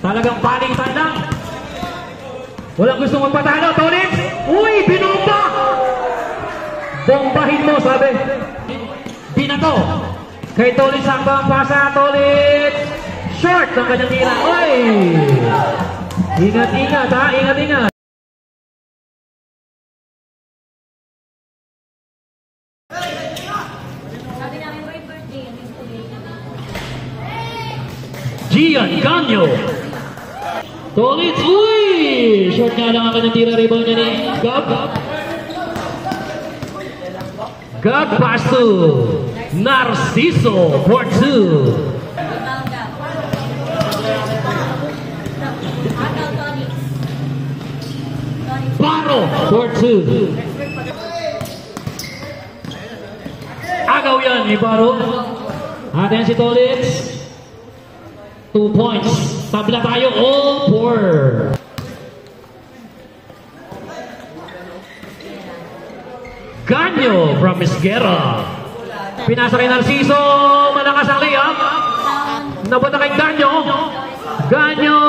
Talagang palitan lang. Walang gusto magpatalo. Tolitz. Uy, binomba. Bombahin mo, sabi. Binato. Kay Tolitz ang pasa. Tolitz. Short ang kanyang tira. Uy. Ingat-ingat ha. Ingat-ingat. Gian Ganyo. Tolitz, uy! Short nga lang ang kanyang tira, rebound niya ni Gab. Gab pass to Narciso for 2. Baro for 2. Agaw yan ni Baro. Atin si Tolitz. 2 points. Tabla tayo. All 4. Ganyo from Esguerra. Pinasa kay Narciso. Malakas ang layup. Napunta kay Ganyo. Ganyo.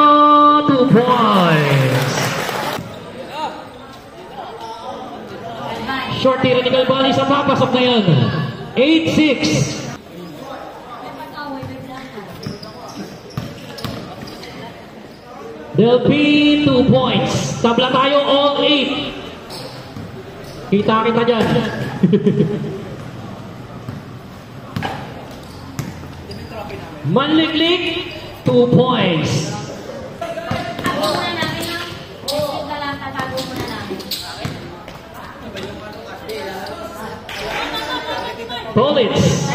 2 points. Short tira ni Galvani sa papasok na yan. 8-6. Delphin, 2 points. Tabla tayo, all 8. Kita dyan. Manliklik, 2 points. Tolitz.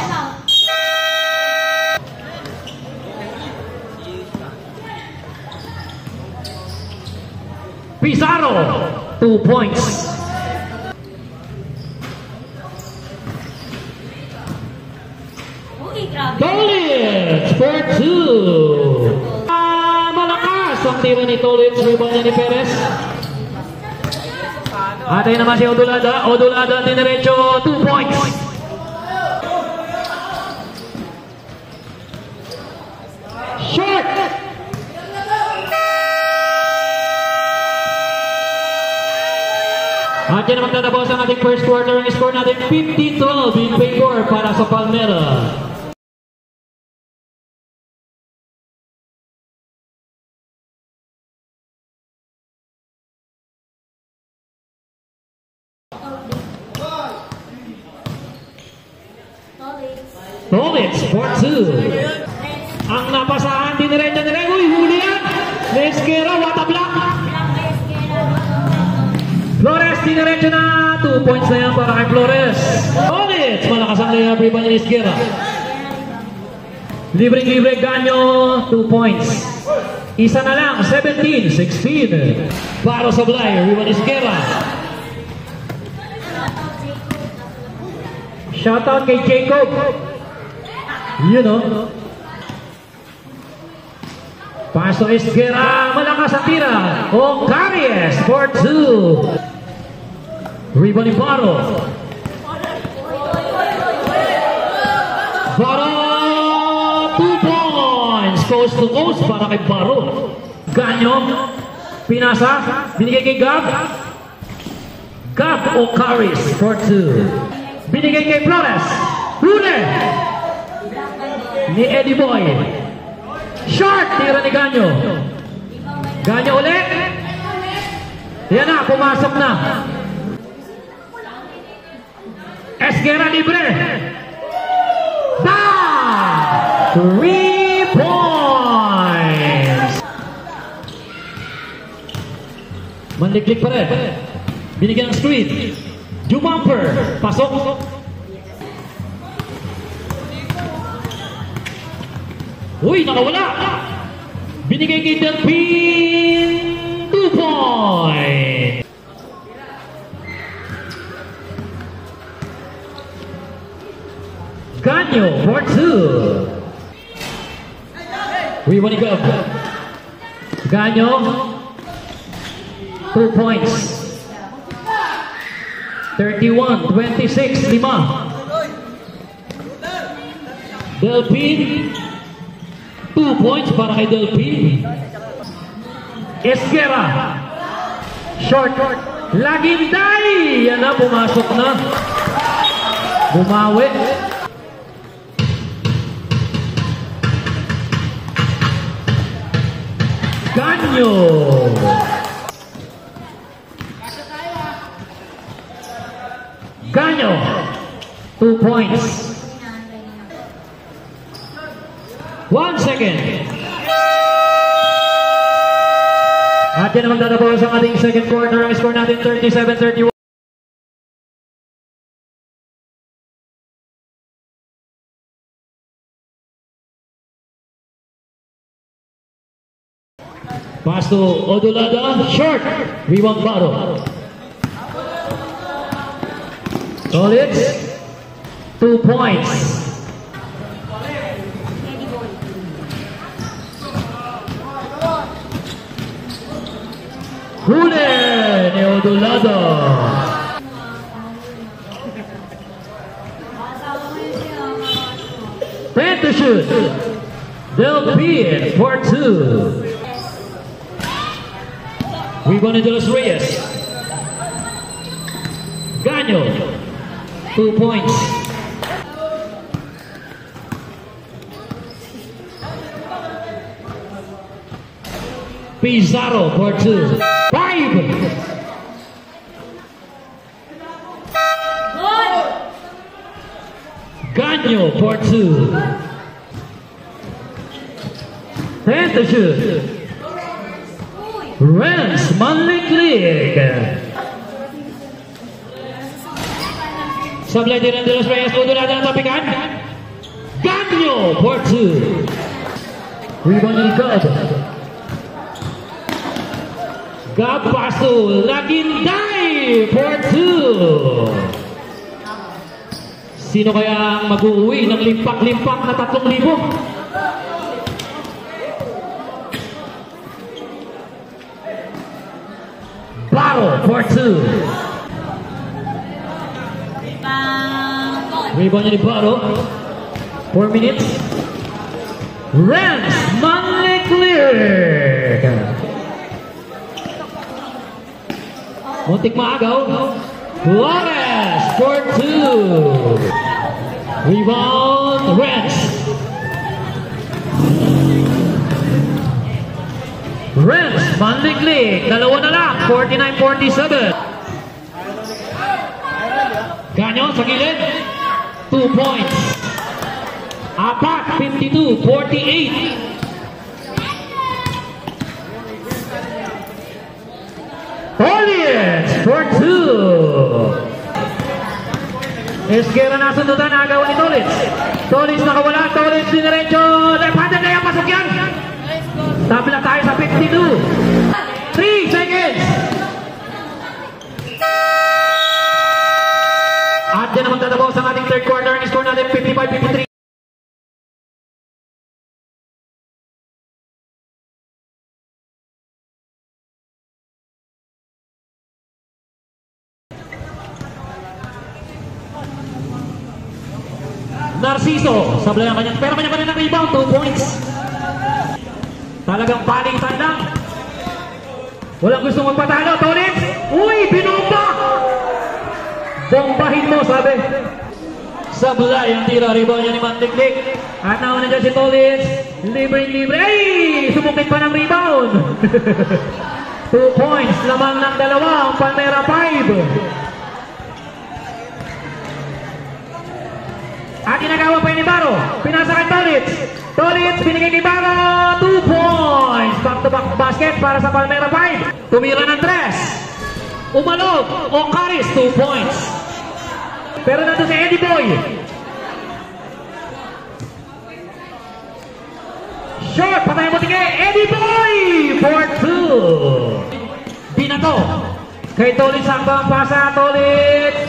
Pizarro, 2 points. Tolitz for 2. Malakas ang tira ni Tolitz. Rebound niya ni Perez. Atay naman si Odulada. Odulada diniretso, 2 points. Short. At yan naman tatapos ang ating first quarter. Ang score natin 50-12 in favor para sa Palmera. Tolitz for 2. Ang napasahan diniretso ni Rego. Huli yan. Esguerra, what a block. Flores, diniretso na. 2 points na yan para kay Flores. Tolitz, malakas ang layup. Rebound ni Esguerra. Libreng-libre Ganyo, 2 points. Isa na lang, 17-16. Baro Sablay, rebound ni Esguerra. Shoutout kay Jacob. You know. Paso Esguerra, malakas ang tira. Ocaries for 2. Rebound ni Baro. Baro, 2 points. Coast to coast para kay Baro. Ganyo, pinasa, binigay kay Gab. Gab Ocaries for 2. Binigay kay Flores. Huli ni Eddie Boy. Short, tira ni Ganyo. Ganyo ulit. Yan na, pumasok na. Esguerra libre. 3 points. Manliklik pa rin. Binigyan ng screen. Jumamper. Pasok. Uy, nakawala. Binigay kay Delphin. 2 points. Ganyo for 2. We want to go. Ganyo. 2 points. 31-26, 5. Delphin. 2 2 points para kay Delphine. Esquera. Short. Laginday. Yan na, pumasok na. Bumawi. Ganyo. Ganyo. 2 points. 1 second. At yan naman tatapos ang ating second quarter. Ang score natin 37-31. Pass to Odulada, short, rebound Baro. Solid, 2 points. Huli ni Odulada. Plan to shoot. Delphine for 2. Rebound into Los Reyes. Ganyo, 2 points. Pizarro for 2. 5. Ganyo for 2. And to shoot. Renz Manliklik. Sablay din ng Los Reyes. Udulada ang tapikan. Ganyo for 2. Rebound ni Gab. Gab paso. Laginday for 2. Sino kaya ang mag-uwi ng limpak-limpak na 3,000? Baro for 2. Rebound ni Baro. 4 minutes. Renz Manliklik. Muntik maagaw. Flores for 2. Rebound Renz. Renz Manliklik. Dalawa na lang. 49-47. Ganyo sa gilid. 2 points. Apat. 52-48. Olias for 2. Esquera na sundutan. Agawan ni Tolitz. Tolitz nakawala. Tolitz diniretso. Left-handed na yung pasok yan. Tabla tayo sa 52. 3 seconds. At yan naman tatapos ang ating third quarter. Ang score natin 55-53. Narciso, sablay ang kanya. Pero kanya pa rin ang rebound. 2 points. Talagang palitan lang. Walang gusto magpatalo. Tolitz. Uy, binomba. Bombahin mo, sabi. Sablay ang tira. Rebound niya ni Manliklik. At nauna dyan si Tolitz. Libre-libre. Ay! Sumukit pa ng rebound. 2 points. Lamang ng dalawa. Ang Palmera 5. At ginagawa pa yun ni Baro. Pinasa kay Tolitz. Tolitz, binigay ni Baro. 2 points. Back-to-back basket para sa Palmera 5. Tumira ng 3. Umalog. Ocaris, 2 points. Pero nandun si Eddie Boy. Short, patay mo tingin. Eddie Boy for 2. Binato. Kay Tolitz ang pasa. Tolitz.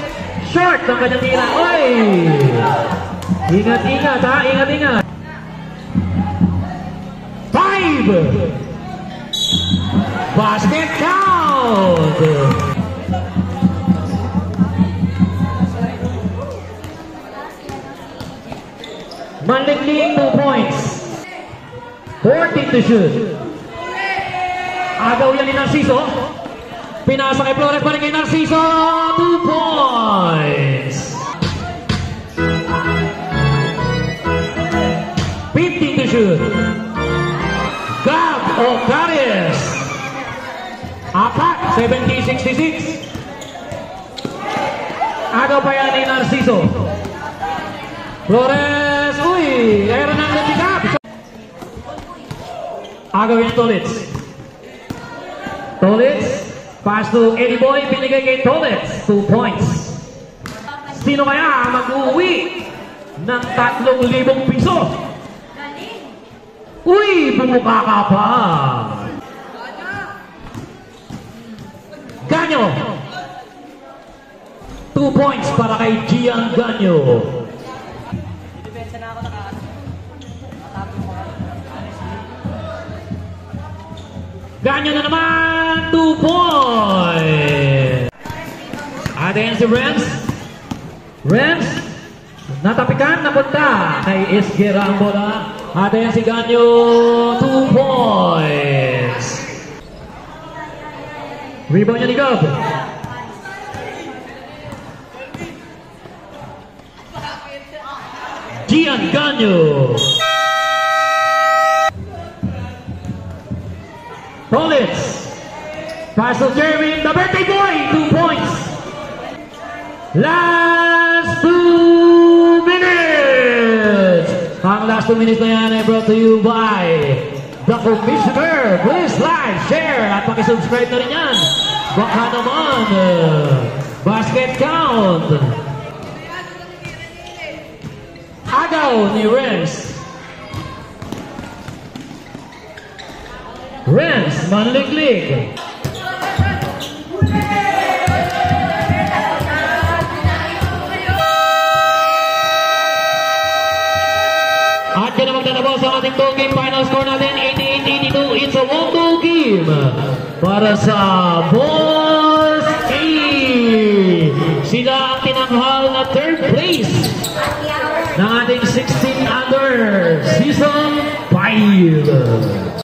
Short ang kanyang tira. Oy! Ingat-ingat ha, ingat-ingat. 5. Basket count. Manliklik 2 points. 14 to shoot. Agaw yan ni Narciso. Pinasa kay Flores, balik kay Narciso. 2 points. 15 to shoot. Gab Ocaris. Apat, 70-66. Agaw pa yan ni Narciso. Flores, uy, aero ng natikap. Agaw yan Tolitz. Tolitz, pass to Eddie Boy, binigay kay Tolitz. 2 points. Sino kaya mag-uwi ng 3,000 piso? Uy, bumuka ka pa. Ganyo. 2 points para kay Gian Ganyo. Ganyo na naman, 2 points. At ayan si Renz. Renz, natapikan, napunta kay Esguera ang bola. At ayan si Ganyo, 2 points. Rebound niya ni Gab. Gian Ganyo. Tolitz. Pass to Jeremy, the birthday boy, 2 points. Last 2 minutes. Ang last 2 minutes na yan ay brought to you by the Commissioner. Please like, share, at pakisubscribe na rin yan. Baka naman, basket count. Agaw ni Renz. Renz, manliglig. At yan ang magtatapos sa ating 2-game final score natin, 88-82. It's a 1-goal game para sa Boss A. Sila ang tinanghal na 3rd place ng ating 16 under season 5.